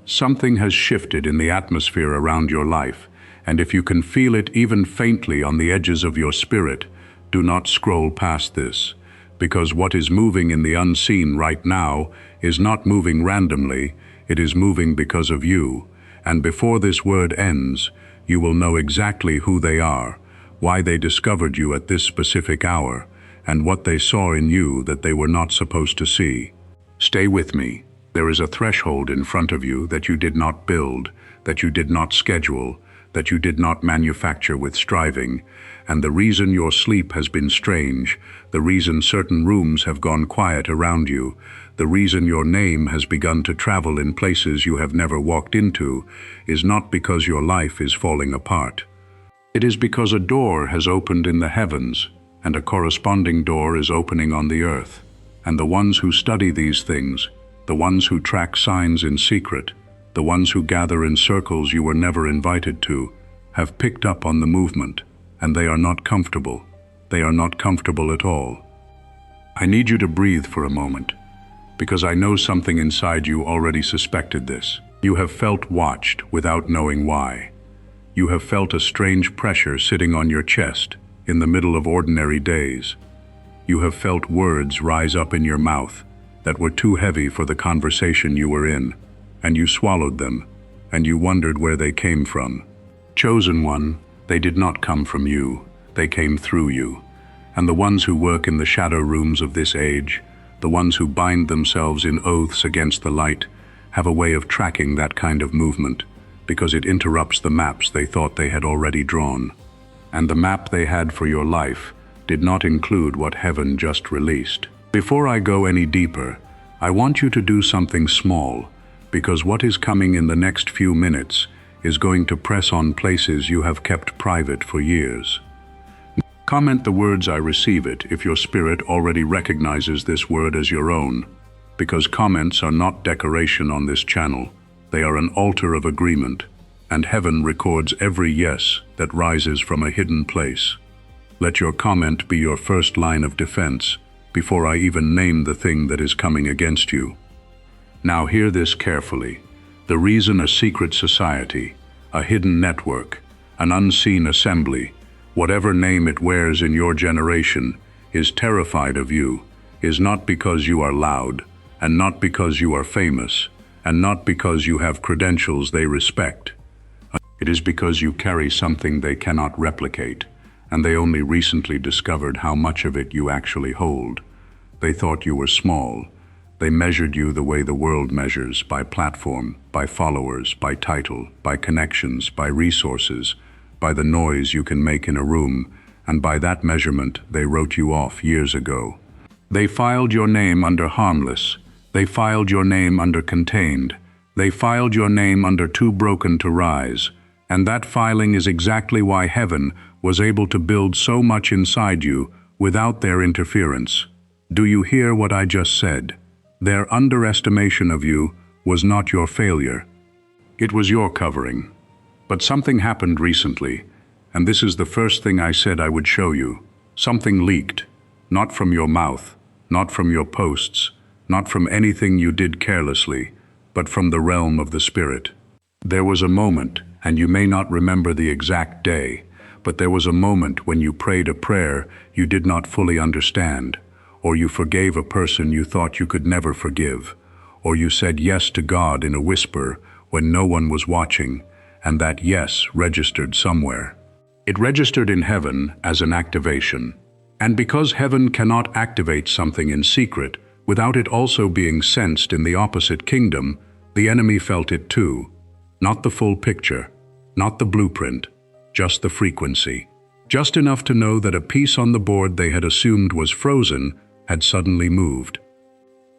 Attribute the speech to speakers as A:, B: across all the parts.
A: Something has shifted in the atmosphere around your life, and if you can feel it even faintly on the edges of your spirit, do not scroll past this, because what is moving in the unseen right now is not moving randomly, it is moving because of you, and before this word ends, you will know exactly who they are, why they discovered you at this specific hour, and what they saw in you that they were not supposed to see. Stay with me. There is a threshold in front of you that you did not build, that you did not schedule, that you did not manufacture with striving, and the reason your sleep has been strange, the reason certain rooms have gone quiet around you, the reason your name has begun to travel in places you have never walked into, is not because your life is falling apart. It is because a door has opened in the heavens, and a corresponding door is opening on the earth. And the ones who study these things, the ones who track signs in secret, the ones who gather in circles you were never invited to, have picked up on the movement, and they are not comfortable. They are not comfortable at all. I need you to breathe for a moment, because I know something inside you already suspected this. You have felt watched without knowing why. You have felt a strange pressure sitting on your chest in the middle of ordinary days. You have felt words rise up in your mouth that were too heavy for the conversation you were in, and you swallowed them, and you wondered where they came from. Chosen one, they did not come from you, they came through you. And the ones who work in the shadow rooms of this age, the ones who bind themselves in oaths against the light, have a way of tracking that kind of movement, because it interrupts the maps they thought they had already drawn. And the map they had for your life did not include what heaven just released. Before I go any deeper, I want you to do something small, because what is coming in the next few minutes is going to press on places you have kept private for years. Comment the words "I receive it" if your spirit already recognizes this word as your own, because comments are not decoration on this channel. They are an altar of agreement, and heaven records every yes that rises from a hidden place. Let your comment be your first line of defense before I even name the thing that is coming against you. Now hear this carefully. The reason a secret society, a hidden network, an unseen assembly, whatever name it wears in your generation, is terrified of you, is not because you are loud, and not because you are famous, and not because you have credentials they respect. It is because you carry something they cannot replicate, and they only recently discovered how much of it you actually hold. They thought you were small. They measured you the way the world measures, by platform, by followers, by title, by connections, by resources, by the noise you can make in a room, and by that measurement they wrote you off years ago. They filed your name under harmless. They filed your name under contained. They filed your name under too broken to rise. And that filing is exactly why heaven was able to build so much inside you without their interference. Do you hear what I just said? Their underestimation of you was not your failure. It was your covering. But something happened recently, and this is the first thing I said I would show you. Something leaked, not from your mouth, not from your posts, not from anything you did carelessly, but from the realm of the Spirit. There was a moment, and you may not remember the exact day, but there was a moment when you prayed a prayer you did not fully understand, or you forgave a person you thought you could never forgive, or you said yes to God in a whisper when no one was watching, and that yes registered somewhere. It registered in heaven as an activation. And because heaven cannot activate something in secret without it also being sensed in the opposite kingdom, the enemy felt it too. Not the full picture, not the blueprint, just the frequency. Just enough to know that a piece on the board they had assumed was frozen had suddenly moved.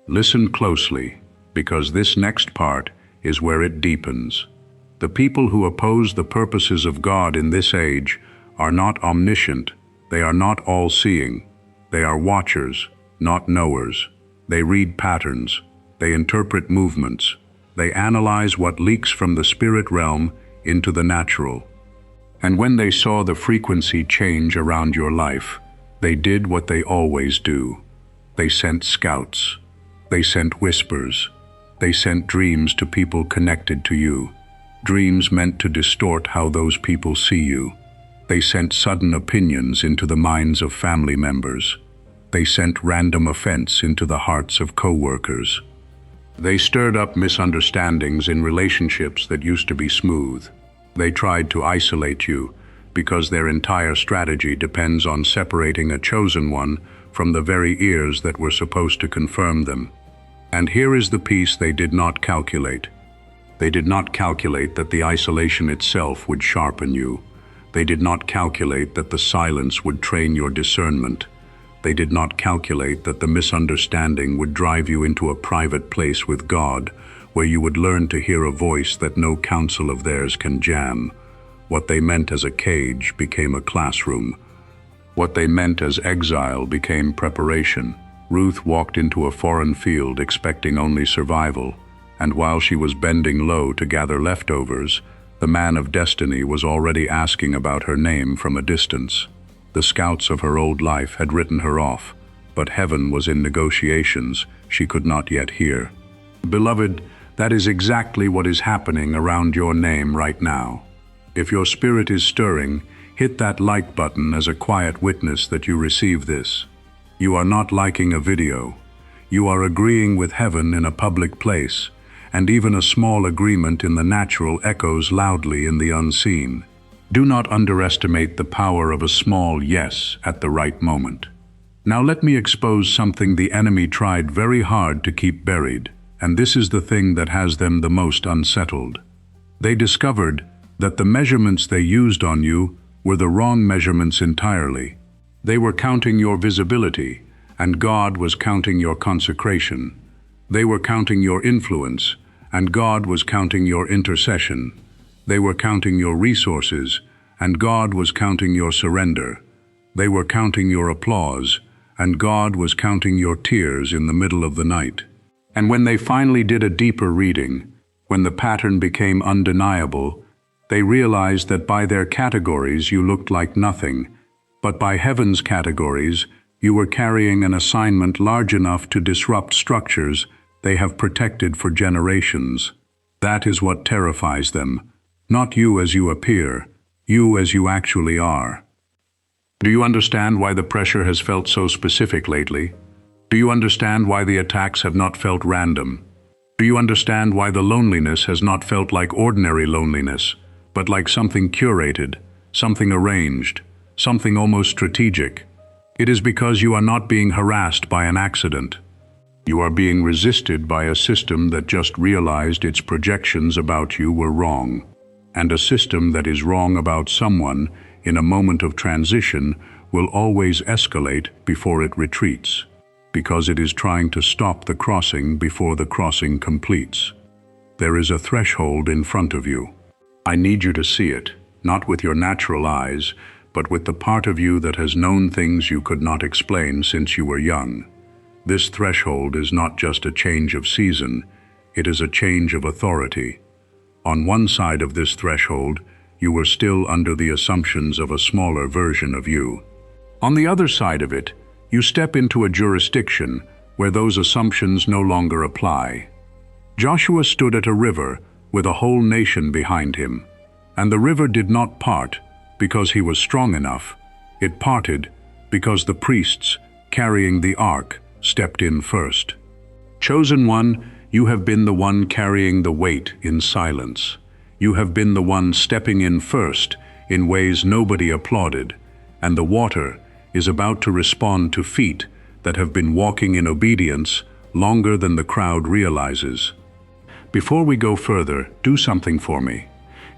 A: Listen closely, because this next part is where it deepens. The people who oppose the purposes of God in this age are not omniscient. They are not all-seeing. They are watchers, not knowers. They read patterns. They interpret movements. They analyze what leaks from the spirit realm into the natural. And when they saw the frequency change around your life, they did what they always do. They sent scouts. They sent whispers. They sent dreams to people connected to you. Dreams meant to distort how those people see you. They sent sudden opinions into the minds of family members. They sent random offense into the hearts of co-workers. They stirred up misunderstandings in relationships that used to be smooth. They tried to isolate you because their entire strategy depends on separating a chosen one from the very ears that were supposed to confirm them. And here is the piece they did not calculate. They did not calculate that the isolation itself would sharpen you. They did not calculate that the silence would train your discernment. They did not calculate that the misunderstanding would drive you into a private place with God, where you would learn to hear a voice that no counsel of theirs can jam. What they meant as a cage became a classroom. What they meant as exile became preparation. Ruth walked into a foreign field expecting only survival, and while she was bending low to gather leftovers, the man of destiny was already asking about her name from a distance. The scouts of her old life had written her off, but heaven was in negotiations she could not yet hear. Beloved, that is exactly what is happening around your name right now. If your spirit is stirring, hit that like button as a quiet witness that you receive this. You are not liking a video. You are agreeing with heaven in a public place, and even a small agreement in the natural echoes loudly in the unseen. Do not underestimate the power of a small yes at the right moment. Now let me expose something the enemy tried very hard to keep buried, and this is the thing that has them the most unsettled. They discovered that the measurements they used on you were the wrong measurements entirely. They were counting your visibility, and God was counting your consecration. They were counting your influence, and God was counting your intercession. They were counting your resources, and God was counting your surrender. They were counting your applause, and God was counting your tears in the middle of the night. And when they finally did a deeper reading, when the pattern became undeniable, they realized that by their categories you looked like nothing, but by heaven's categories you were carrying an assignment large enough to disrupt structures they have protected for generations. That is what terrifies them. Not you as you appear, you as you actually are. Do you understand why the pressure has felt so specific lately? Do you understand why the attacks have not felt random? Do you understand why the loneliness has not felt like ordinary loneliness, but like something curated, something arranged, something almost strategic? It is because you are not being harassed by an accident. You are being resisted by a system that just realized its projections about you were wrong. And a system that is wrong about someone in a moment of transition will always escalate before it retreats, because it is trying to stop the crossing before the crossing completes. There is a threshold in front of you. I need you to see it, not with your natural eyes, but with the part of you that has known things you could not explain since you were young. This threshold is not just a change of season, it is a change of authority. On one side of this threshold, you were still under the assumptions of a smaller version of you. On the other side of it, you step into a jurisdiction where those assumptions no longer apply. Joshua stood at a river with a whole nation behind him, and the river did not part because he was strong enough. It parted because the priests, carrying the ark, stepped in first. Chosen one, you have been the one carrying the weight in silence. You have been the one stepping in first in ways nobody applauded, and the water is about to respond to feet that have been walking in obedience longer than the crowd realizes. Before we go further, do something for me.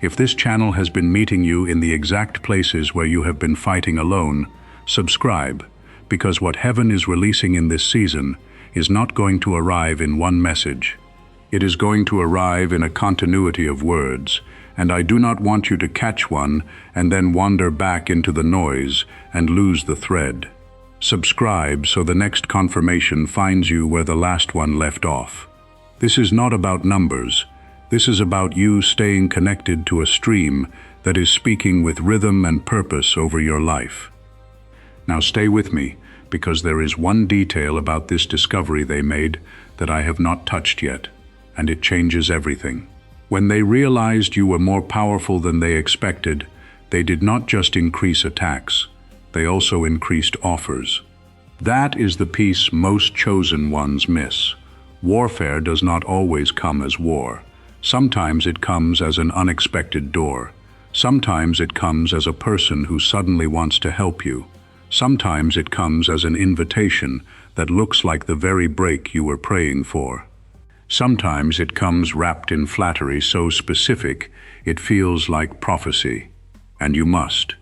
A: If this channel has been meeting you in the exact places where you have been fighting alone, subscribe, because what heaven is releasing in this season is not going to arrive in one message. It is going to arrive in a continuity of words, and I do not want you to catch one and then wander back into the noise and lose the thread. Subscribe so the next confirmation finds you where the last one left off. This is not about numbers. This is about you staying connected to a stream that is speaking with rhythm and purpose over your life. Now stay with me, because there is one detail about this discovery they made that I have not touched yet. and it changes everything. When they realized you were more powerful than they expected, they did not just increase attacks, they also increased offers. That is the peace most chosen ones miss. Warfare does not always come as war. Sometimes it comes as an unexpected door. Sometimes it comes as a person who suddenly wants to help you. Sometimes it comes as an invitation that looks like the very break you were praying for. Sometimes it comes wrapped in flattery so specific it feels like prophecy. And you must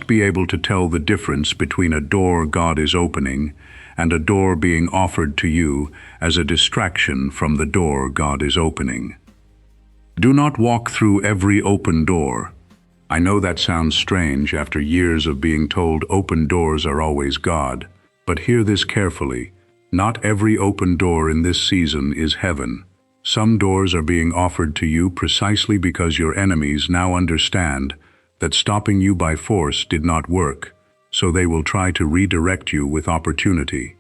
A: be able to tell the difference between a door God is opening and a door being offered to you as a distraction from the door God is opening. Do not walk through every open door. I know that sounds strange after years of being told open doors are always God, but hear this carefully. Not every open door in this season is heaven. Some doors are being offered to you precisely because your enemies now understand that stopping you by force did not work, so they will try to redirect you with opportunity.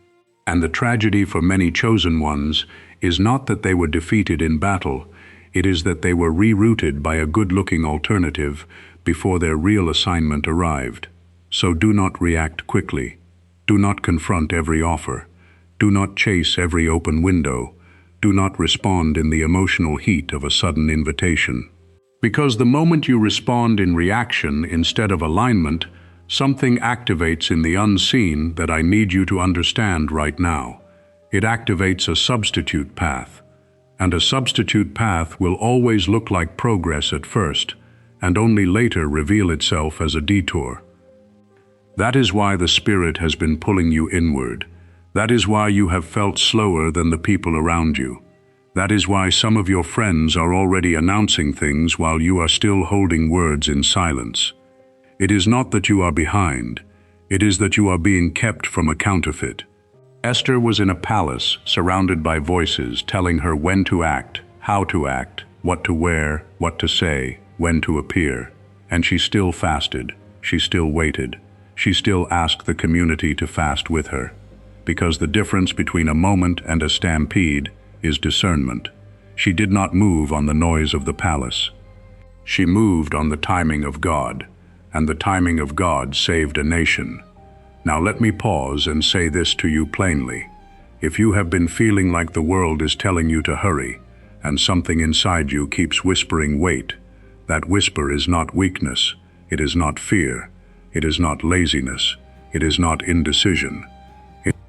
A: And the tragedy for many chosen ones is not that they were defeated in battle, it is that they were rerouted by a good-looking alternative before their real assignment arrived. So do not react quickly. Do not confront every offer. Do not chase every open window. Do not respond in the emotional heat of a sudden invitation. Because the moment you respond in reaction instead of alignment, something activates in the unseen that I need you to understand right now. It activates a substitute path. And a substitute path will always look like progress at first, and only later reveal itself as a detour. That is why the Spirit has been pulling you inward. That is why you have felt slower than the people around you. That is why some of your friends are already announcing things while you are still holding words in silence. It is not that you are behind, it is that you are being kept from a counterfeit. Esther was in a palace surrounded by voices telling her when to act, how to act, what to wear, what to say, when to appear. And she still fasted, she still waited, she still asked the community to fast with her. Because the difference between a moment and a stampede is discernment. She did not move on the noise of the palace. She moved on the timing of God, and the timing of God saved a nation. Now let me pause and say this to you plainly. If you have been feeling like the world is telling you to hurry, and something inside you keeps whispering wait, that whisper is not weakness, it is not fear, it is not laziness, it is not indecision.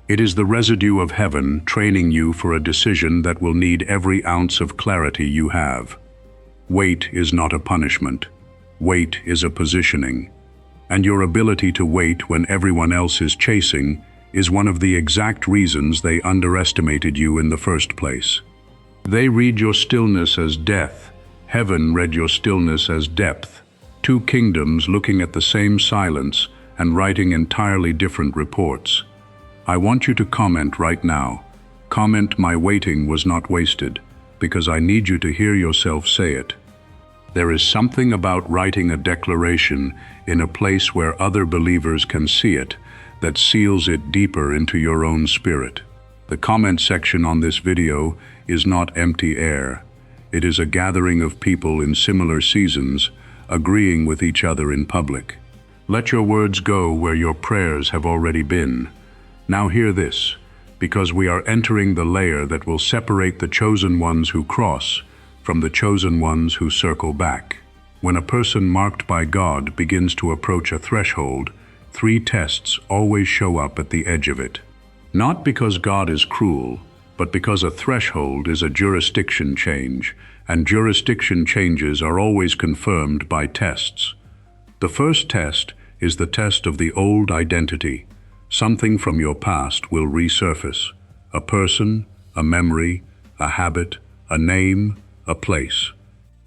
A: It is the residue of heaven training you for a decision that will need every ounce of clarity you have. Wait is not a punishment. Wait is a positioning. And your ability to wait when everyone else is chasing is one of the exact reasons they underestimated you in the first place. They read your stillness as death. Heaven read your stillness as depth. Two kingdoms looking at the same silence and writing entirely different reports. I want you to comment right now. Comment, "My waiting was not wasted," because I need you to hear yourself say it. There is something about writing a declaration in a place where other believers can see it that seals it deeper into your own spirit. The comment section on this video is not empty air. It is a gathering of people in similar seasons, agreeing with each other in public. Let your words go where your prayers have already been. Now hear this, because we are entering the layer that will separate the chosen ones who cross from the chosen ones who circle back. When a person marked by God begins to approach a threshold, 3 tests always show up at the edge of it. Not because God is cruel, but because a threshold is a jurisdiction change, and jurisdiction changes are always confirmed by tests. The first test is the test of the old identity. Something from your past will resurface. A person, a memory, a habit, a name, a place.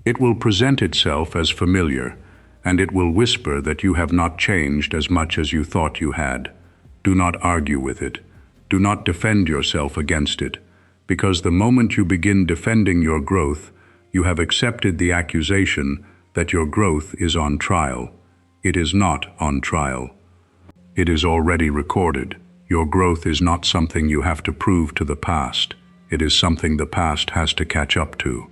A: It will present itself as familiar, and it will whisper that you have not changed as much as you thought you had. Do not argue with it. Do not defend yourself against it, because the moment you begin defending your growth, you have accepted the accusation that your growth is on trial. It is not on trial. It is already recorded. Your growth is not something you have to prove to the past. It is something the past has to catch up to.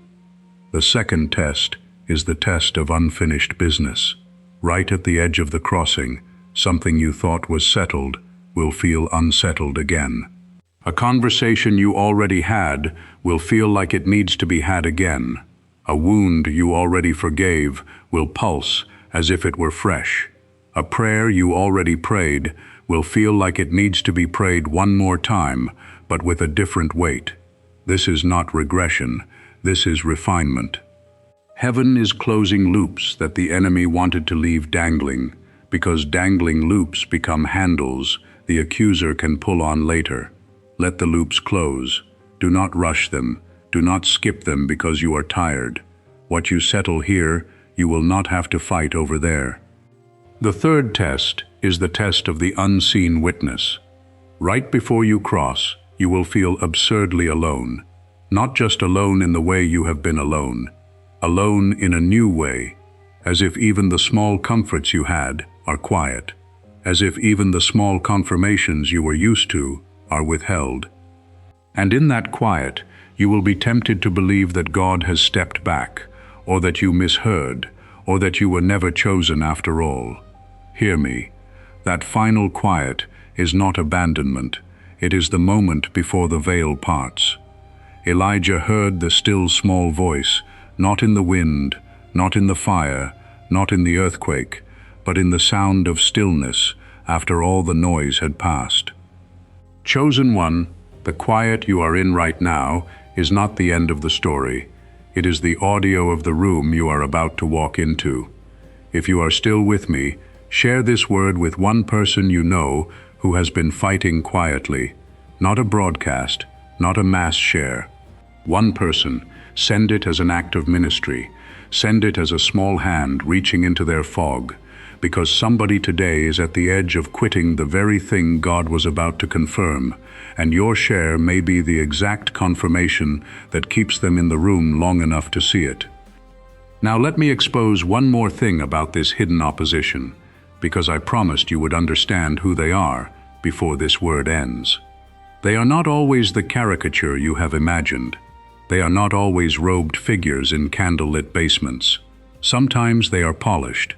A: The second test is the test of unfinished business. Right at the edge of the crossing, something you thought was settled will feel unsettled again. A conversation you already had will feel like it needs to be had again. A wound you already forgave will pulse as if it were fresh. A prayer you already prayed will feel like it needs to be prayed one more time, but with a different weight. This is not regression, this is refinement. Heaven is closing loops that the enemy wanted to leave dangling, because dangling loops become handles the accuser can pull on later. Let the loops close. Do not rush them. Do not skip them because you are tired. What you settle here, you will not have to fight over there. The third test is the test of the unseen witness. Right before you cross, you will feel absurdly alone. Not just alone in the way you have been alone. Alone in a new way, as if even the small comforts you had are quiet. As if even the small confirmations you were used to are withheld. And in that quiet, you will be tempted to believe that God has stepped back, or that you misheard, or that you were never chosen after all. Hear me. That final quiet is not abandonment. It is the moment before the veil parts. Elijah heard the still small voice, not in the wind, not in the fire, not in the earthquake, but in the sound of stillness after all the noise had passed. Chosen one, the quiet you are in right now is not the end of the story. It is the audio of the room you are about to walk into. If you are still with me, share this word with one person you know who has been fighting quietly. Not a broadcast, not a mass share. One person. Send it as an act of ministry. Send it as a small hand reaching into their fog, because somebody today is at the edge of quitting the very thing God was about to confirm, and your share may be the exact confirmation that keeps them in the room long enough to see it. Now let me expose one more thing about this hidden opposition, because I promised you would understand who they are before this word ends. They are not always the caricature you have imagined. They are not always robed figures in candlelit basements. Sometimes they are polished.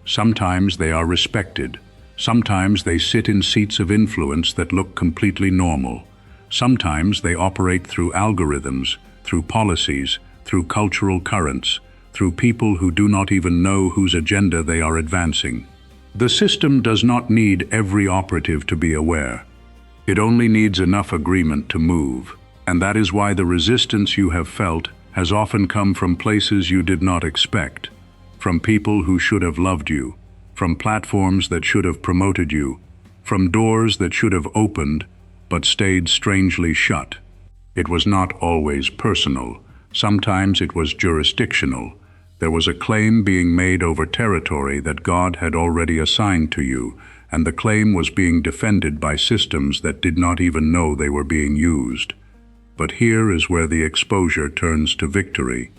A: Sometimes they are respected. Sometimes they sit in seats of influence that look completely normal. Sometimes they operate through algorithms, through policies, through cultural currents, through people who do not even know whose agenda they are advancing. The system does not need every operative to be aware. It only needs enough agreement to move. And that is why the resistance you have felt has often come from places you did not expect, from people who should have loved you, from platforms that should have promoted you, from doors that should have opened but stayed strangely shut. It was not always personal. Sometimes it was jurisdictional. There was a claim being made over territory that God had already assigned to you, and the claim was being defended by systems that did not even know they were being used. But here is where the exposure turns to victory.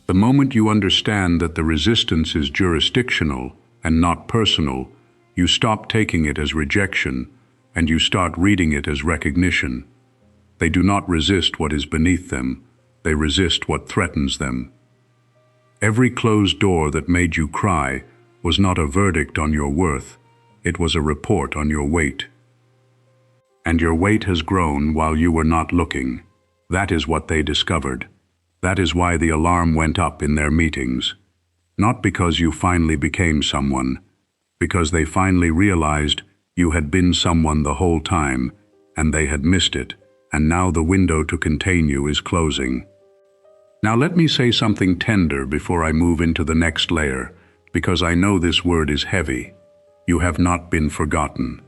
A: The moment you understand that the resistance is jurisdictional and not personal, you stop taking it as rejection and you start reading it as recognition. They do not resist what is beneath them, they resist what threatens them. Every closed door that made you cry was not a verdict on your worth, it was a report on your weight. And your weight has grown while you were not looking. That is what they discovered. That is why the alarm went up in their meetings. Not because you finally became someone, because they finally realized you had been someone the whole time, and they had missed it, and now the window to contain you is closing. Now let me say something tender before I move into the next layer, because I know this word is heavy. You have not been forgotten.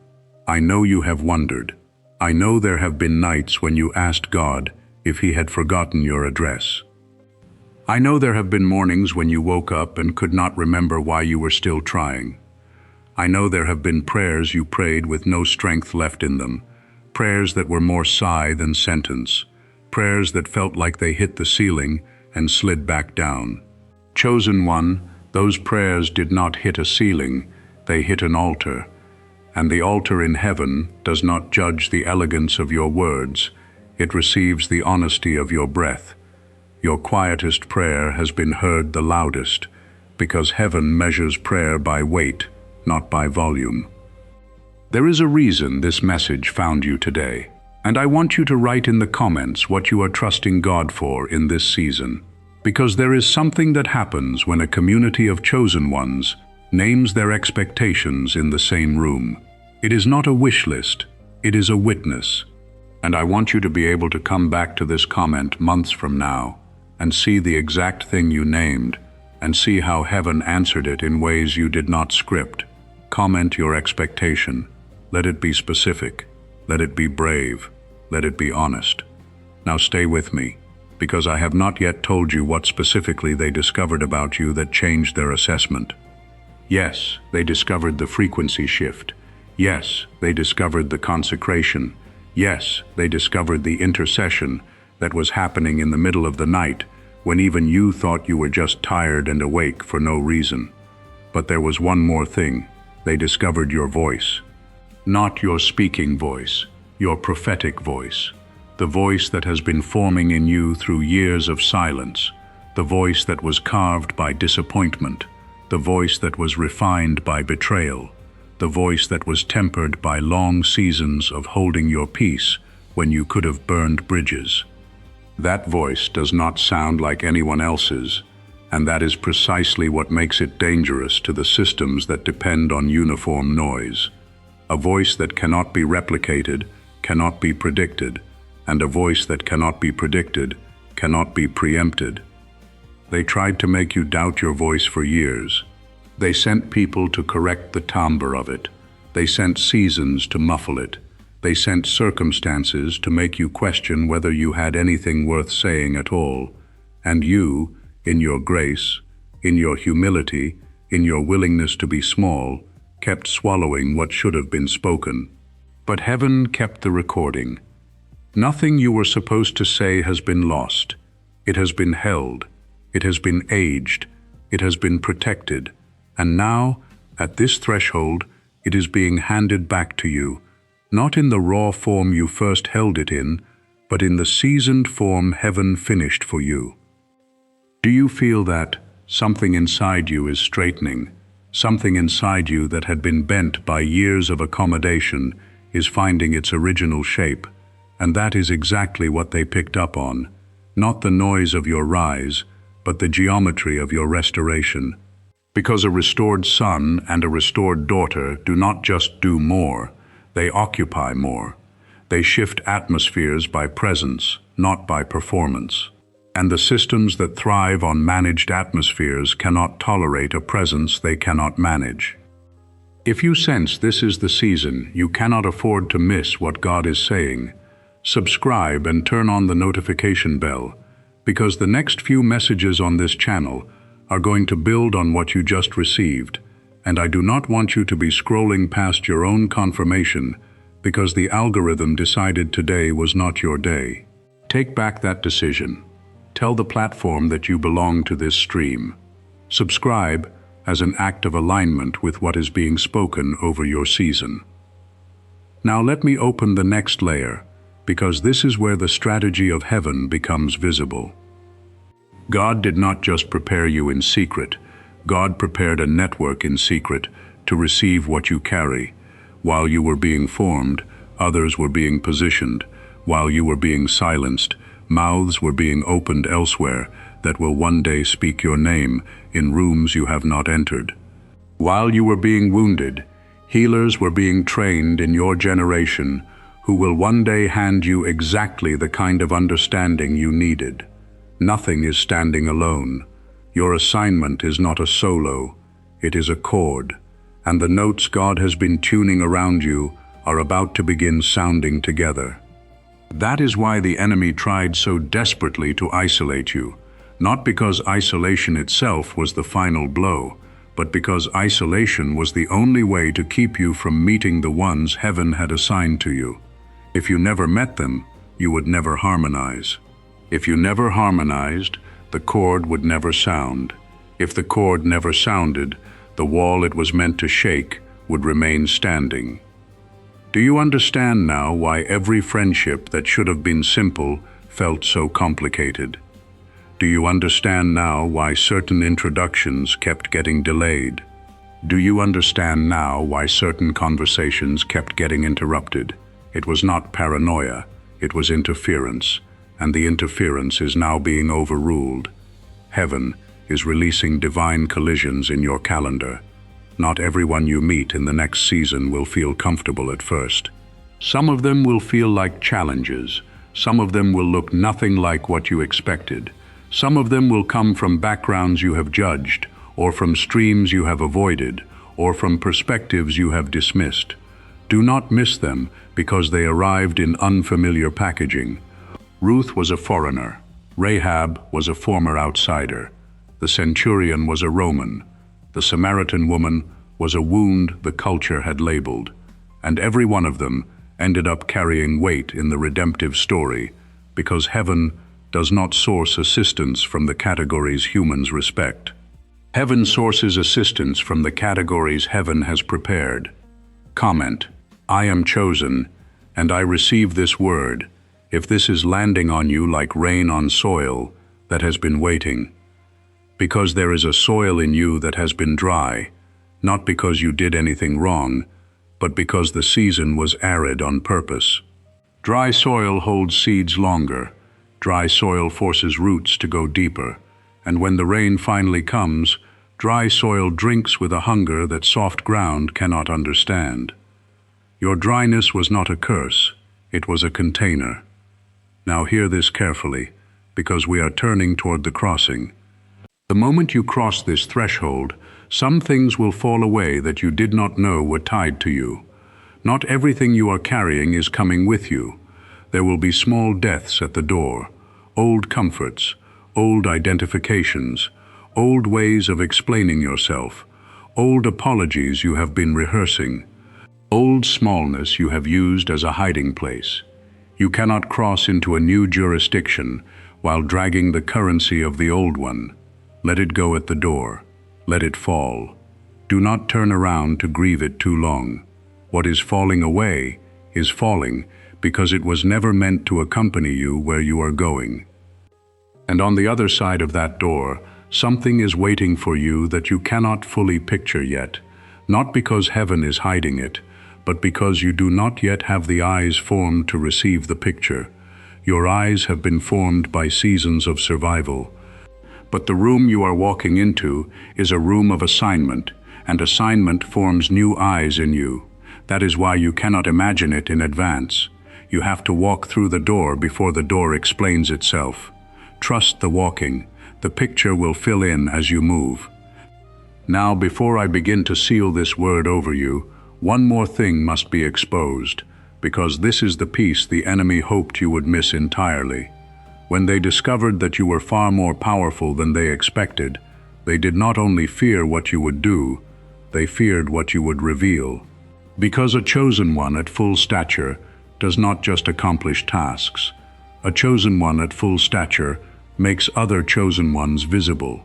A: I know you have wondered. I know there have been nights when you asked God if He had forgotten your address. I know there have been mornings when you woke up and could not remember why you were still trying. I know there have been prayers you prayed with no strength left in them, prayers that were more sigh than sentence, prayers that felt like they hit the ceiling and slid back down. Chosen one, those prayers did not hit a ceiling, they hit an altar. And the altar in heaven does not judge the elegance of your words, It receives the honesty of your breath. Your quietest prayer has been heard the loudest, because heaven measures prayer by weight, not by volume. There is a reason this message found you today, and I want you to write in the comments what you are trusting God for in this season, because there is something that happens when a community of chosen ones names their expectations in the same room. It is not a wish list, it is a witness. And I want you to be able to come back to this comment months from now and see the exact thing you named and see how heaven answered it in ways you did not script. Comment your expectation. Let it be specific. Let it be brave. Let it be honest. Now stay with me, because I have not yet told you what specifically they discovered about you that changed their assessment. Yes, they discovered the frequency shift. Yes, they discovered the consecration. Yes, they discovered the intercession that was happening in the middle of the night when even you thought you were just tired and awake for no reason. But there was one more thing. They discovered your voice. Not your speaking voice, your prophetic voice. The voice that has been forming in you through years of silence. The voice that was carved by disappointment. The voice that was refined by betrayal. The voice that was tempered by long seasons of holding your peace when you could have burned bridges. That voice does not sound like anyone else's, and that is precisely what makes it dangerous to the systems that depend on uniform noise. A voice that cannot be replicated, cannot be predicted, and a voice that cannot be predicted, cannot be preempted. They tried to make you doubt your voice for years. They sent people to correct the timbre of it. They sent seasons to muffle it. They sent circumstances to make you question whether you had anything worth saying at all. And you, in your grace, in your humility, in your willingness to be small, kept swallowing what should have been spoken. But heaven kept the recording. Nothing you were supposed to say has been lost. It has been held. It has been aged. It has been protected. And now, at this threshold, it is being handed back to you, not in the raw form you first held it in, but in the seasoned form heaven finished for you. Do you feel that something inside you is straightening? Something inside you that had been bent by years of accommodation is finding its original shape, and that is exactly what they picked up on, not the noise of your rise, but the geometry of your restoration. Because a restored son and a restored daughter do not just do more, they occupy more. They shift atmospheres by presence, not by performance. And the systems that thrive on managed atmospheres cannot tolerate a presence they cannot manage. If you sense this is the season, you cannot afford to miss what God is saying. Subscribe and turn on the notification bell, because the next few messages on this channel are going to build on what you just received, and I do not want you to be scrolling past your own confirmation because the algorithm decided today was not your day. Take back that decision. Tell the platform that you belong to this stream. Subscribe as an act of alignment with what is being spoken over your season. Now let me open the next layer, because this is where the strategy of heaven becomes visible. God did not just prepare you in secret. God prepared a network in secret to receive what you carry. While you were being formed, others were being positioned. While you were being silenced, mouths were being opened elsewhere that will one day speak your name in rooms you have not entered. While you were being wounded, healers were being trained in your generation who will one day hand you exactly the kind of understanding you needed. Nothing is standing alone. Your assignment is not a solo, it is a chord, and the notes God has been tuning around you are about to begin sounding together. That is why the enemy tried so desperately to isolate you, not because isolation itself was the final blow, but because isolation was the only way to keep you from meeting the ones heaven had assigned to you. If you never met them, you would never harmonize. If you never harmonized, the chord would never sound. If the chord never sounded, the wall it was meant to shake would remain standing. Do you understand now why every friendship that should have been simple felt so complicated? Do you understand now why certain introductions kept getting delayed? Do you understand now why certain conversations kept getting interrupted? It was not paranoia, it was interference, and the interference is now being overruled. Heaven is releasing divine collisions in your calendar. Not everyone you meet in the next season will feel comfortable at first. Some of them will feel like challenges. Some of them will look nothing like what you expected. Some of them will come from backgrounds you have judged, or from streams you have avoided, or from perspectives you have dismissed. Do not miss them because they arrived in unfamiliar packaging. Ruth was a foreigner. Rahab was a former outsider. The centurion was a Roman. The Samaritan woman was a wound the culture had labeled. And every one of them ended up carrying weight in the redemptive story, because heaven does not source assistance from the categories humans respect. Heaven sources assistance from the categories heaven has prepared. Comment: I am chosen, and I receive this word, if this is landing on you like rain on soil that has been waiting. Because there is a soil in you that has been dry, not because you did anything wrong, but because the season was arid on purpose. Dry soil holds seeds longer. Dry soil forces roots to go deeper, and when the rain finally comes, dry soil drinks with a hunger that soft ground cannot understand. Your dryness was not a curse, it was a container. Now hear this carefully, because we are turning toward the crossing. The moment you cross this threshold, some things will fall away that you did not know were tied to you. Not everything you are carrying is coming with you. There will be small deaths at the door, old comforts, old identifications, old ways of explaining yourself, old apologies you have been rehearsing, old smallness you have used as a hiding place. You cannot cross into a new jurisdiction while dragging the currency of the old one. Let it go at the door. Let it fall. Do not turn around to grieve it too long. What is falling away is falling because it was never meant to accompany you where you are going. And on the other side of that door, something is waiting for you that you cannot fully picture yet, not because heaven is hiding it, but because you do not yet have the eyes formed to receive the picture. Your eyes have been formed by seasons of survival. But the room you are walking into is a room of assignment, and assignment forms new eyes in you. That is why you cannot imagine it in advance. You have to walk through the door before the door explains itself. Trust the walking. The picture will fill in as you move. Now, before I begin to seal this word over you, one more thing must be exposed, because this is the piece the enemy hoped you would miss entirely. When they discovered that you were far more powerful than they expected, they did not only fear what you would do, they feared what you would reveal. Because a chosen one at full stature does not just accomplish tasks. A chosen one at full stature makes other chosen ones visible.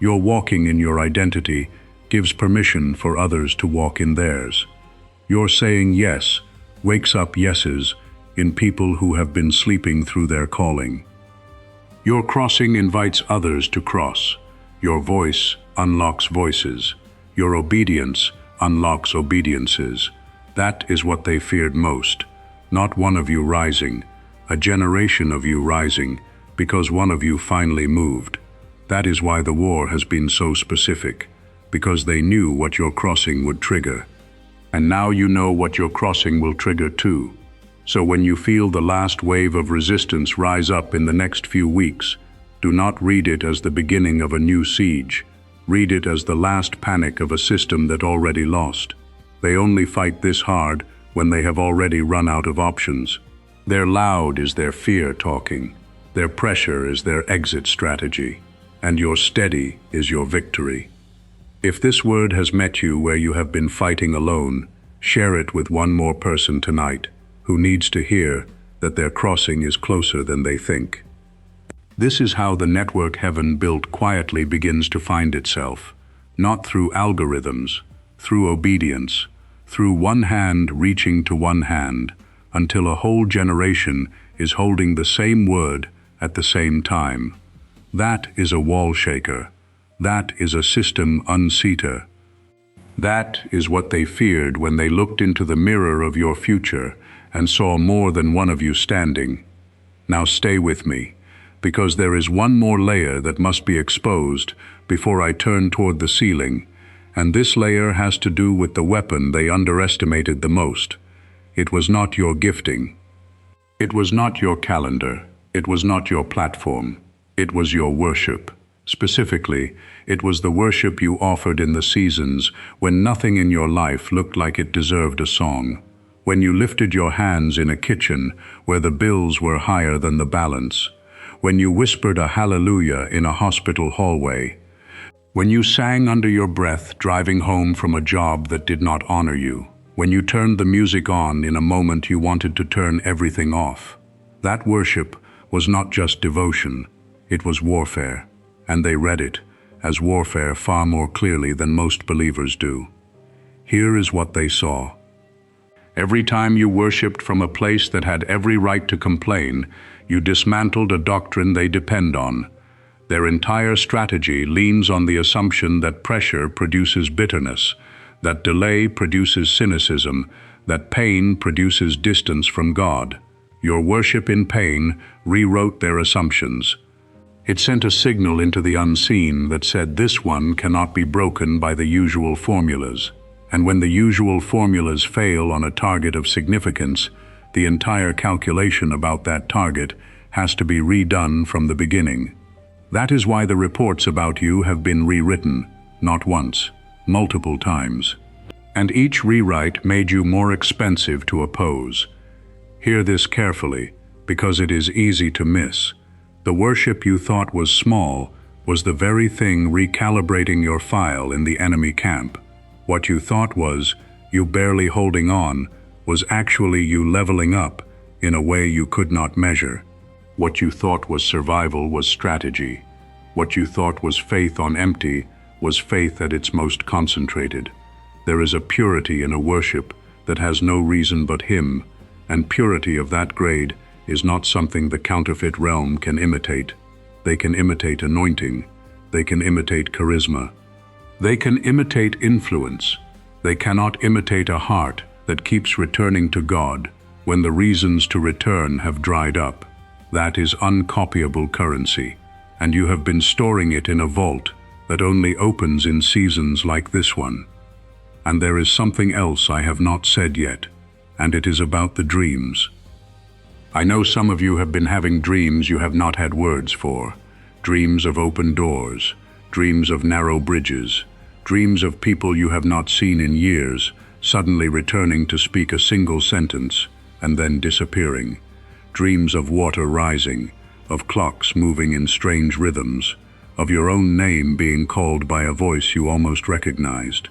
A: Your walking in your identity gives permission for others to walk in theirs. Your saying yes wakes up yeses in people who have been sleeping through their calling. Your crossing invites others to cross. Your voice unlocks voices. Your obedience unlocks obediences. That is what they feared most. Not one of you rising, a generation of you rising, because one of you finally moved. That is why the war has been so specific, because they knew what your crossing would trigger. And now you know what your crossing will trigger too. So when you feel the last wave of resistance rise up in the next few weeks, do not read it as the beginning of a new siege. Read it as the last panic of a system that already lost. They only fight this hard when they have already run out of options. Their loud is their fear talking. Their pressure is their exit strategy. And your steady is your victory. If this word has met you where you have been fighting alone, share it with one more person tonight who needs to hear that their crossing is closer than they think. This is how the network heaven built quietly begins to find itself, not through algorithms, through obedience, through one hand reaching to one hand, until a whole generation is holding the same word at the same time. That is a wall shaker. That is a system unseater. That is what they feared when they looked into the mirror of your future and saw more than one of you standing. Now stay with me, because there is one more layer that must be exposed before I turn toward the ceiling, and this layer has to do with the weapon they underestimated the most. It was not your gifting. It was not your calendar. It was not your platform. It was your worship. Specifically, it was the worship you offered in the seasons when nothing in your life looked like it deserved a song. When you lifted your hands in a kitchen where the bills were higher than the balance. When you whispered a hallelujah in a hospital hallway. When you sang under your breath driving home from a job that did not honor you. When you turned the music on in a moment you wanted to turn everything off. That worship was not just devotion, it was warfare. And they read it as warfare far more clearly than most believers do. Here is what they saw. Every time you worshipped from a place that had every right to complain, you dismantled a doctrine they depend on. Their entire strategy leans on the assumption that pressure produces bitterness, that delay produces cynicism, that pain produces distance from God. Your worship in pain rewrote their assumptions. It sent a signal into the unseen that said this one cannot be broken by the usual formulas. And when the usual formulas fail on a target of significance, the entire calculation about that target has to be redone from the beginning. That is why the reports about you have been rewritten, not once, multiple times. And each rewrite made you more expensive to oppose. Hear this carefully, because it is easy to miss. The worship you thought was small was the very thing recalibrating your file in the enemy camp. What you thought was you barely holding on was actually you leveling up in a way you could not measure. What you thought was survival was strategy. What you thought was faith on empty was faith at its most concentrated. There is a purity in a worship that has no reason but Him, and purity of that grade is not something the counterfeit realm can imitate. They can imitate anointing. They can imitate charisma. They can imitate influence. They cannot imitate a heart that keeps returning to God when the reasons to return have dried up. That is uncopyable currency, and you have been storing it in a vault that only opens in seasons like this one. And there is something else I have not said yet, and it is about the dreams. I know some of you have been having dreams you have not had words for. Dreams of open doors, dreams of narrow bridges, dreams of people you have not seen in years, suddenly returning to speak a single sentence and then disappearing. Dreams of water rising, of clocks moving in strange rhythms, of your own name being called by a voice you almost recognized.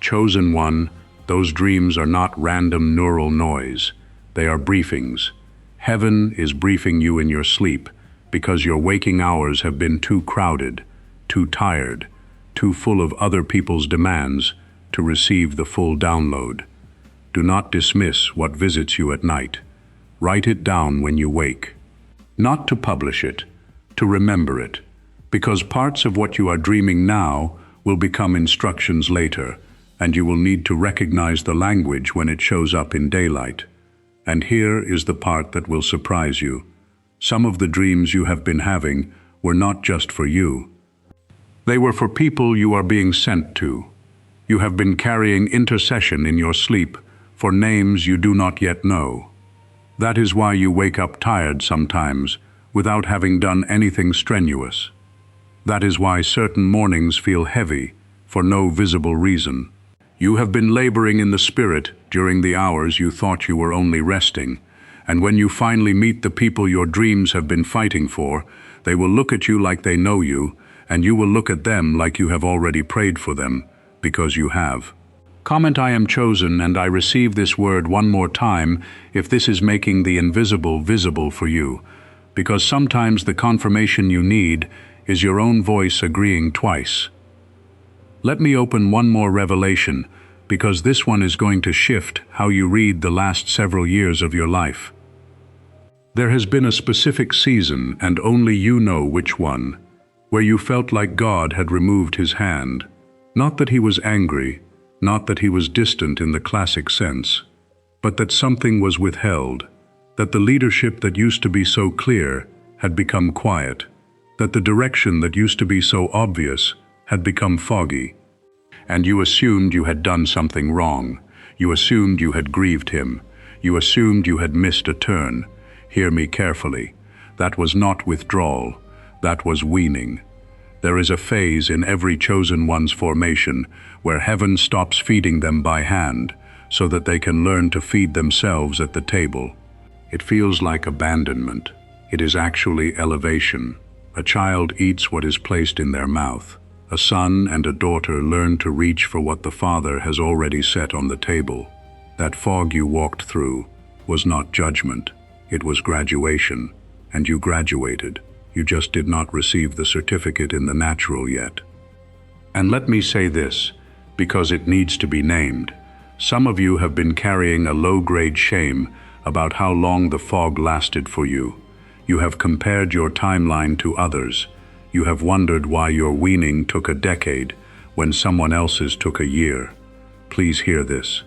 A: Chosen one, those dreams are not random neural noise. They are briefings. Heaven is briefing you in your sleep because your waking hours have been too crowded, too tired, too full of other people's demands to receive the full download. Do not dismiss what visits you at night. Write it down when you wake. Not to publish it, to remember it, because parts of what you are dreaming now will become instructions later, and you will need to recognize the language when it shows up in daylight. And here is the part that will surprise you. Some of the dreams you have been having were not just for you. They were for people you are being sent to. You have been carrying intercession in your sleep for names you do not yet know. That is why you wake up tired sometimes without having done anything strenuous. That is why certain mornings feel heavy for no visible reason. You have been laboring in the Spirit during the hours you thought you were only resting, and when you finally meet the people your dreams have been fighting for, they will look at you like they know you, and you will look at them like you have already prayed for them, because you have. Comment I am chosen and I receive this word one more time if this is making the invisible visible for you, because sometimes the confirmation you need is your own voice agreeing twice. Let me open one more revelation because this one is going to shift how you read the last several years of your life. There has been a specific season, and only you know which one, where you felt like God had removed his hand. Not that he was angry, not that he was distant in the classic sense, but that something was withheld, that the leadership that used to be so clear had become quiet, that the direction that used to be so obvious had become foggy. And you assumed you had done something wrong. You assumed you had grieved him. You assumed you had missed a turn. Hear me carefully. That was not withdrawal. That was weaning. There is a phase in every chosen one's formation where heaven stops feeding them by hand so that they can learn to feed themselves at the table. It feels like abandonment. It is actually elevation. A child eats what is placed in their mouth. A son and a daughter learn to reach for what the father has already set on the table. That fog you walked through was not judgment. It was graduation, and you graduated. You just did not receive the certificate in the natural yet. And let me say this, because it needs to be named. Some of you have been carrying a low-grade shame about how long the fog lasted for you. You have compared your timeline to others. You have wondered why your weaning took a decade when someone else's took a year. Please hear this.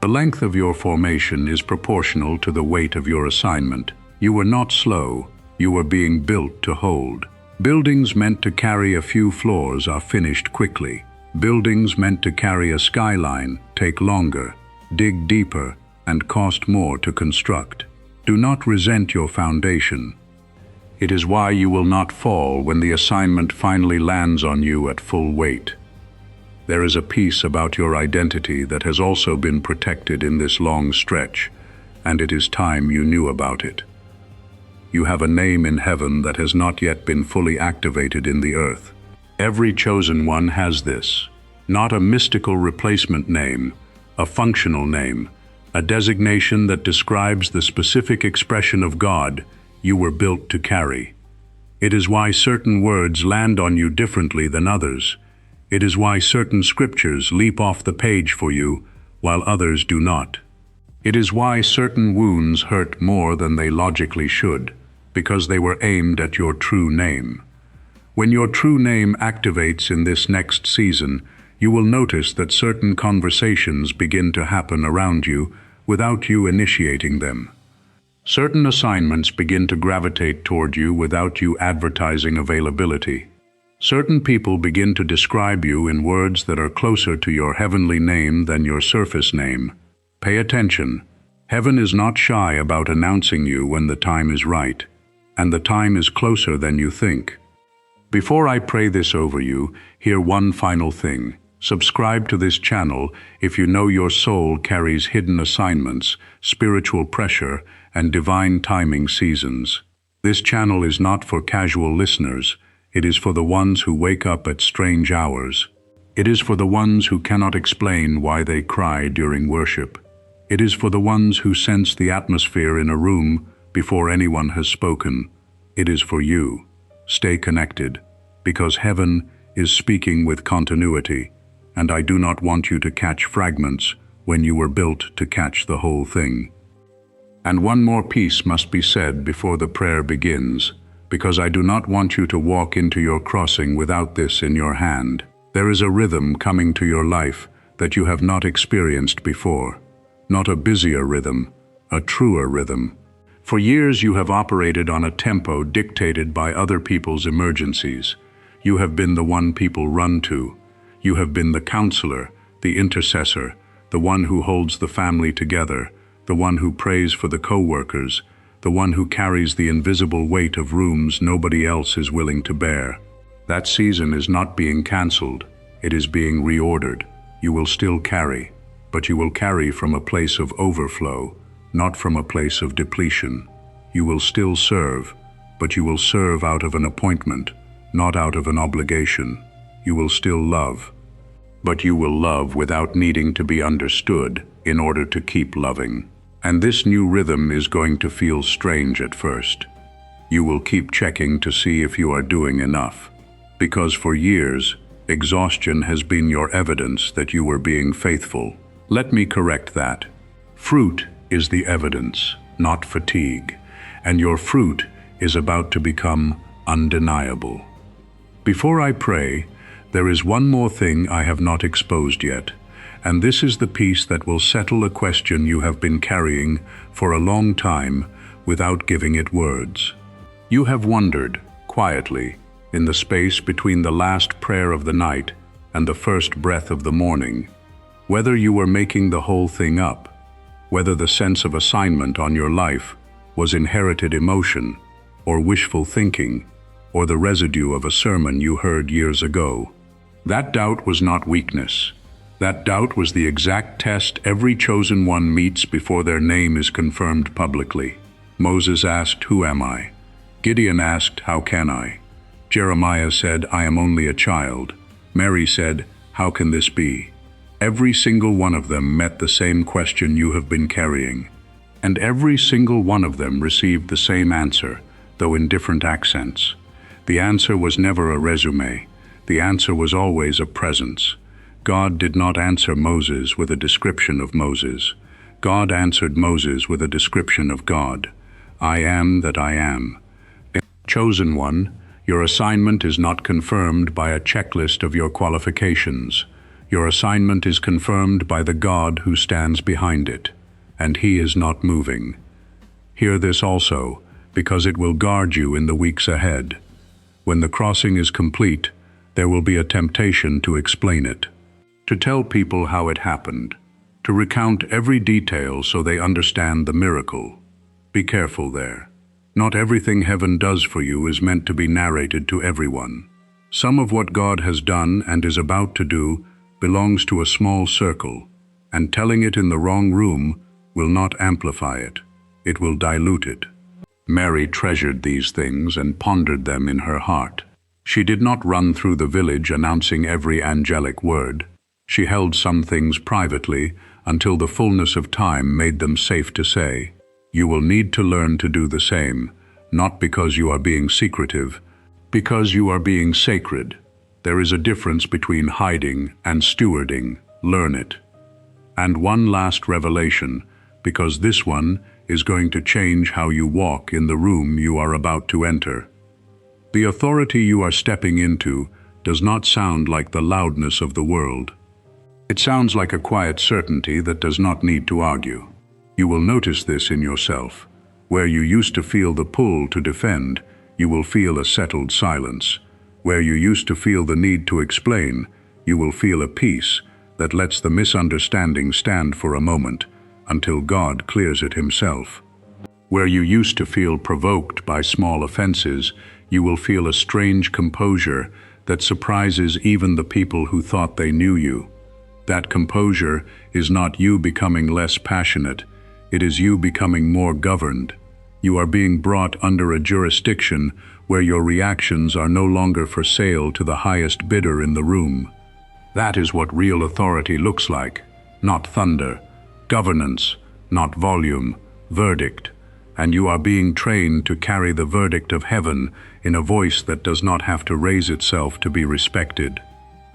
A: The length of your formation is proportional to the weight of your assignment. You were not slow. You were being built to hold. Buildings meant to carry a few floors are finished quickly. Buildings meant to carry a skyline take longer, dig deeper, and cost more to construct. Do not resent your foundation. It is why you will not fall when the assignment finally lands on you at full weight. There is a piece about your identity that has also been protected in this long stretch, and it is time you knew about it. You have a name in heaven that has not yet been fully activated in the earth. Every chosen one has this. Not a mystical replacement name, a functional name, a designation that describes the specific expression of God you were built to carry. It is why certain words land on you differently than others. It is why certain scriptures leap off the page for you, while others do not. It is why certain wounds hurt more than they logically should, because they were aimed at your true name. When your true name activates in this next season, you will notice that certain conversations begin to happen around you without you initiating them. Certain assignments begin to gravitate toward you without you advertising availability. Certain people begin to describe you in words that are closer to your heavenly name than your surface name. Pay attention. Heaven is not shy about announcing you when the time is right, and the time is closer than you think. Before I pray this over you, hear one final thing. Subscribe to this channel if you know your soul carries hidden assignments, spiritual pressure, and divine timing seasons. This channel is not for casual listeners. It is for the ones who wake up at strange hours. It is for the ones who cannot explain why they cry during worship. It is for the ones who sense the atmosphere in a room before anyone has spoken. It is for you. Stay connected, because heaven is speaking with continuity, and I do not want you to catch fragments when you were built to catch the whole thing. And one more piece must be said before the prayer begins, because I do not want you to walk into your crossing without this in your hand. There is a rhythm coming to your life that you have not experienced before. Not a busier rhythm, a truer rhythm. For years you have operated on a tempo dictated by other people's emergencies. You have been the one people run to. You have been the counselor, the intercessor, the one who holds the family together, the one who prays for the co-workers, the one who carries the invisible weight of rooms nobody else is willing to bear. That season is not being cancelled, it is being reordered. You will still carry, but you will carry from a place of overflow, not from a place of depletion. You will still serve, but you will serve out of an appointment, not out of an obligation. You will still love, but you will love without needing to be understood in order to keep loving. And this new rhythm is going to feel strange at first. You will keep checking to see if you are doing enough, because for years, Exhaustion has been your evidence that you were being faithful. Let me correct that. Fruit is the evidence, not fatigue, and your fruit is about to become undeniable. Before I pray, there is one more thing I have not exposed yet, and this is the piece that will settle a question you have been carrying for a long time without giving it words. You have wondered, quietly, in the space between the last prayer of the night and the first breath of the morning, whether you were making the whole thing up, whether the sense of assignment on your life was inherited emotion, or wishful thinking, or the residue of a sermon you heard years ago. That doubt was not weakness. That doubt was the exact test every chosen one meets before their name is confirmed publicly. Moses asked, "Who am I?" Gideon asked, "How can I?" Jeremiah said, "I am only a child." Mary said, "How can this be?" Every single one of them met the same question you have been carrying. And every single one of them received the same answer, though in different accents. The answer was never a resume. The answer was always a presence. God did not answer Moses with a description of Moses. God answered Moses with a description of God. I am that I am. Chosen one, your assignment is not confirmed by a checklist of your qualifications. Your assignment is confirmed by the God who stands behind it, and He is not moving. Hear this also, because it will guard you in the weeks ahead. When the crossing is complete, there will be a temptation to explain it, to tell people how it happened, to recount every detail so they understand the miracle. Be careful there. Not everything heaven does for you is meant to be narrated to everyone. Some of what God has done and is about to do belongs to a small circle, and telling it in the wrong room will not amplify it. It will dilute it. Mary treasured these things and pondered them in her heart. She did not run through the village announcing every angelic word. She held some things privately until the fullness of time made them safe to say. You will need to learn to do the same, not because you are being secretive, because you are being sacred. There is a difference between hiding and stewarding. Learn it. And one last revelation, because this one is going to change how you walk in the room you are about to enter. The authority you are stepping into does not sound like the loudness of the world. It sounds like a quiet certainty that does not need to argue. You will notice this in yourself. Where you used to feel the pull to defend, you will feel a settled silence. Where you used to feel the need to explain, you will feel a peace that lets the misunderstanding stand for a moment until God clears it Himself. Where you used to feel provoked by small offenses, you will feel a strange composure that surprises even the people who thought they knew you. That composure is not you becoming less passionate, it is you becoming more governed. You are being brought under a jurisdiction where your reactions are no longer for sale to the highest bidder in the room. That is what real authority looks like, not thunder, governance, not volume, verdict. And you are being trained to carry the verdict of heaven in a voice that does not have to raise itself to be respected.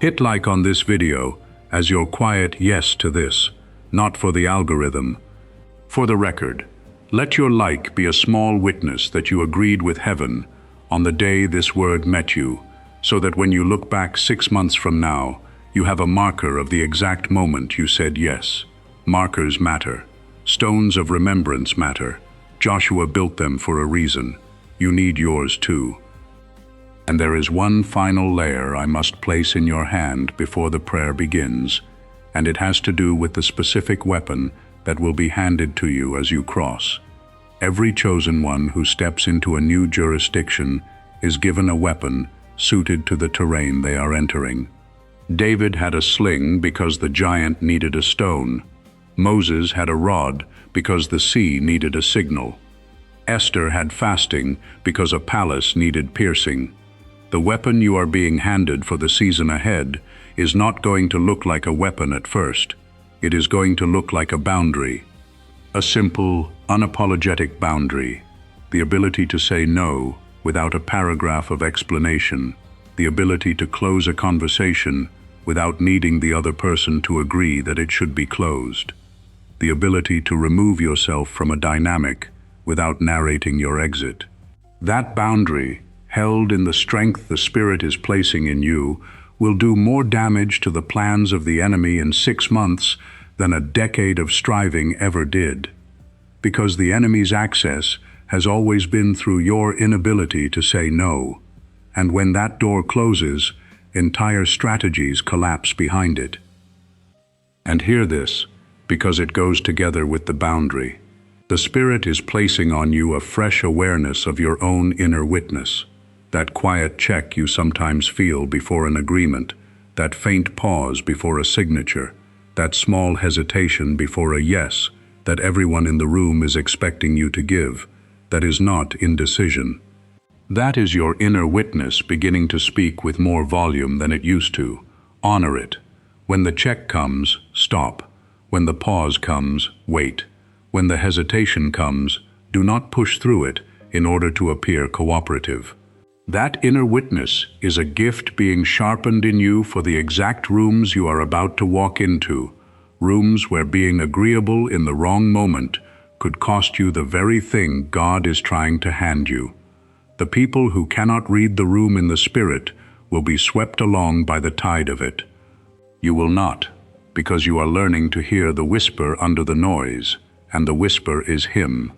A: Hit like on this video as your quiet yes to this, not for the algorithm. For the record, let your like be a small witness that you agreed with heaven on the day this word met you, so that when you look back 6 months from now, you have a marker of the exact moment you said yes. Markers matter. Stones of remembrance matter. Joshua built them for a reason. You need yours too. And there is one final layer I must place in your hand before the prayer begins, and it has to do with the specific weapon that will be handed to you as you cross. Every chosen one who steps into a new jurisdiction is given a weapon suited to the terrain they are entering. David had a sling because the giant needed a stone. Moses had a rod because the sea needed a signal. Esther had fasting because a palace needed piercing. The weapon you are being handed for the season ahead is not going to look like a weapon at first. It is going to look like a boundary. A simple, unapologetic boundary. The ability to say no without a paragraph of explanation. the ability to close a conversation without needing the other person to agree that it should be closed, the ability to remove yourself from a dynamic without narrating your exit. That boundary, held in the strength the Spirit is placing in you, will do more damage to the plans of the enemy in 6 months than a decade of striving ever did. Because the enemy's access has always been through your inability to say no, and when that door closes, entire strategies collapse behind it. And hear this, because it goes together with the boundary. The Spirit is placing on you a fresh awareness of your own inner witness, that quiet check you sometimes feel before an agreement, that faint pause before a signature, that small hesitation before a yes that everyone in the room is expecting you to give, that is not indecision. That is your inner witness beginning to speak with more volume than it used to. Honor it. When the check comes, stop. When the pause comes, wait. When the hesitation comes, do not push through it in order to appear cooperative. That inner witness is a gift being sharpened in you for the exact rooms you are about to walk into, rooms where being agreeable in the wrong moment could cost you the very thing God is trying to hand you. The people who cannot read the room in the Spirit will be swept along by the tide of it. You will not, because you are learning to hear the whisper under the noise, and the whisper is Him.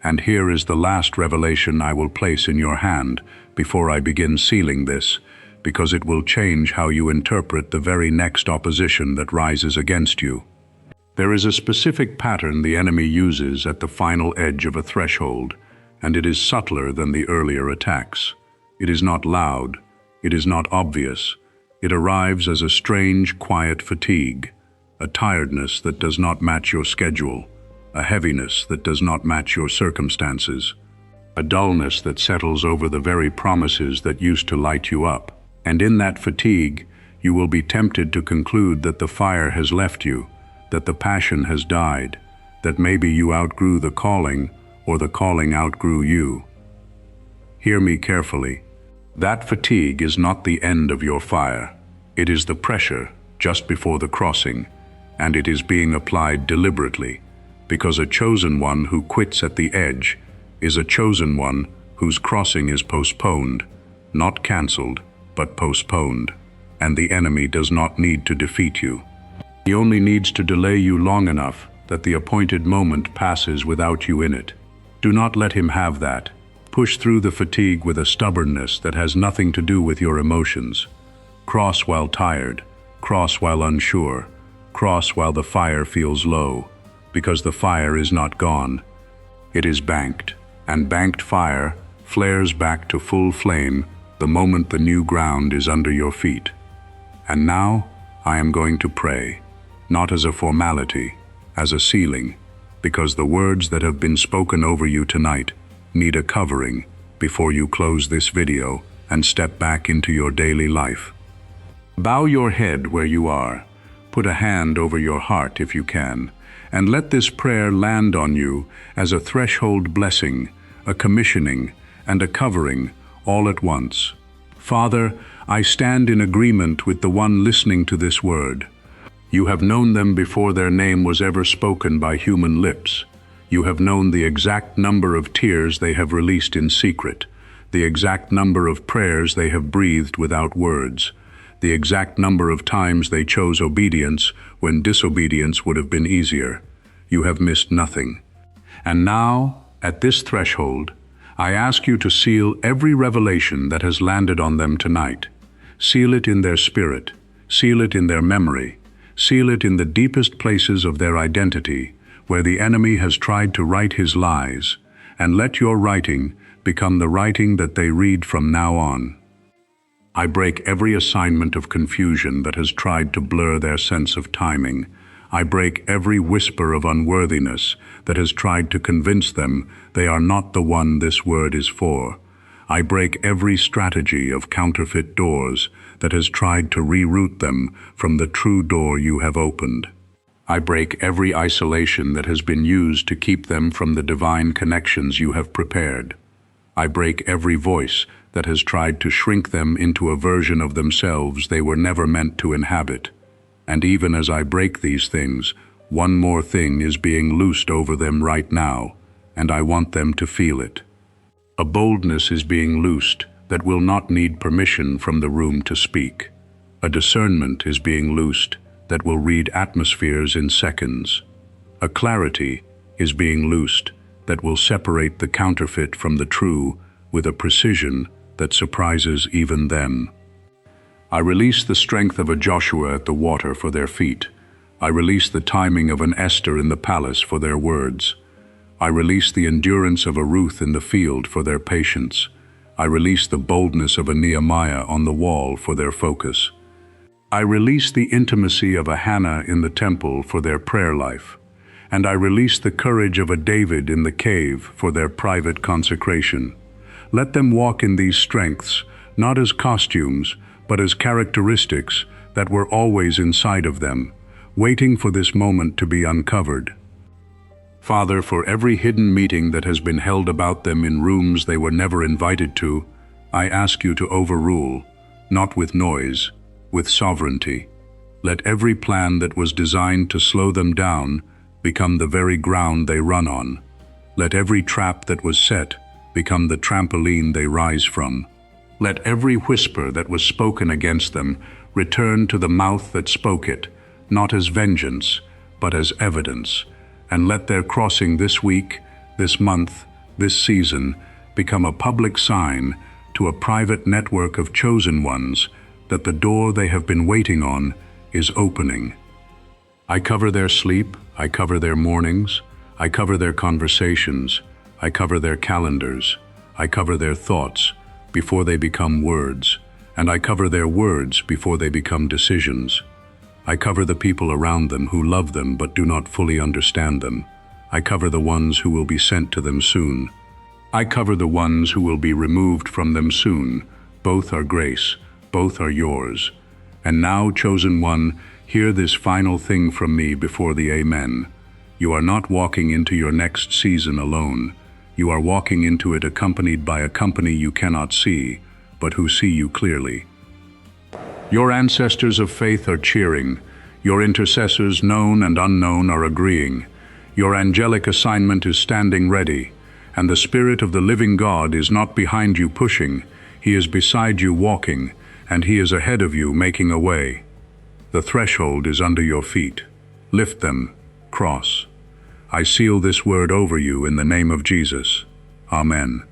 A: And here is the last revelation I will place in your hand before I begin sealing this, because it will change how you interpret the very next opposition that rises against you. There is a specific pattern the enemy uses at the final edge of a threshold, and it is subtler than the earlier attacks. It is not loud, it is not obvious. It arrives as a strange, quiet fatigue, a tiredness that does not match your schedule, a heaviness that does not match your circumstances, a dullness that settles over the very promises that used to light you up. And in that fatigue, you will be tempted to conclude that the fire has left you, that the passion has died, that maybe you outgrew the calling, or the calling outgrew you. Hear me carefully. That fatigue is not the end of your fire. It is the pressure just before the crossing, and it is being applied deliberately, because a chosen one who quits at the edge is a chosen one whose crossing is postponed, not cancelled, but postponed, and the enemy does not need to defeat you. He only needs to delay you long enough that the appointed moment passes without you in it. Do not let him have that. Push through the fatigue with a stubbornness that has nothing to do with your emotions. Cross while tired, cross while unsure, cross while the fire feels low, because the fire is not gone. It is banked, and banked fire flares back to full flame the moment the new ground is under your feet. And now I am going to pray, not as a formality, as a sealing, because the words that have been spoken over you tonight need a covering before you close this video and step back into your daily life. Bow your head where you are, put a hand over your heart if you can, and let this prayer land on you as a threshold blessing, a commissioning, and a covering all at once. Father, I stand in agreement with the one listening to this word. You have known them before their name was ever spoken by human lips. You have known the exact number of tears they have released in secret, the exact number of prayers they have breathed without words, the exact number of times they chose obedience when disobedience would have been easier. You have missed nothing. And now, at this threshold, I ask you to seal every revelation that has landed on them tonight. Seal it in their spirit, seal it in their memory, seal it in the deepest places of their identity, where the enemy has tried to write his lies, and let your writing become the writing that they read from now on. I break every assignment of confusion that has tried to blur their sense of timing. I break every whisper of unworthiness that has tried to convince them they are not the one this word is for. I break every strategy of counterfeit doors that has tried to reroute them from the true door you have opened. I break every isolation that has been used to keep them from the divine connections you have prepared. I break every voice that has tried to shrink them into a version of themselves they were never meant to inhabit. And even as I break these things, one more thing is being loosed over them right now, and I want them to feel it. A boldness is being loosed that will not need permission from the room to speak. A discernment is being loosed that will read atmospheres in seconds. A clarity is being loosed that will separate the counterfeit from the true with a precision that surprises even them. I release the strength of a Joshua at the water for their feet. I release the timing of an Esther in the palace for their words. I release the endurance of a Ruth in the field for their patience. I release the boldness of a Nehemiah on the wall for their focus. I release the intimacy of a Hannah in the temple for their prayer life. And I release the courage of a David in the cave for their private consecration. Let them walk in these strengths, not as costumes, but as characteristics that were always inside of them, waiting for this moment to be uncovered. Father, for every hidden meeting that has been held about them in rooms they were never invited to, I ask you to overrule, not with noise, with sovereignty. Let every plan that was designed to slow them down become the very ground they run on. Let every trap that was set become the trampoline they rise from. Let every whisper that was spoken against them return to the mouth that spoke it, not as vengeance, but as evidence. And let their crossing this week, this month, this season become a public sign to a private network of chosen ones that the door they have been waiting on is opening. I cover their sleep, I cover their mornings, I cover their conversations, I cover their calendars, I cover their thoughts before they become words, and I cover their words before they become decisions. I cover the people around them who love them but do not fully understand them. I cover the ones who will be sent to them soon. I cover the ones who will be removed from them soon. Both are grace, both are yours. And now, chosen one, hear this final thing from me before the Amen. You are not walking into your next season alone. You are walking into it accompanied by a company you cannot see, but who see you clearly. Your ancestors of faith are cheering. Your intercessors, known and unknown, are agreeing. Your angelic assignment is standing ready, and the Spirit of the living God is not behind you pushing. He is beside you walking, and He is ahead of you making a way. The threshold is under your feet. Lift them, cross. I seal this word over you in the name of Jesus. Amen.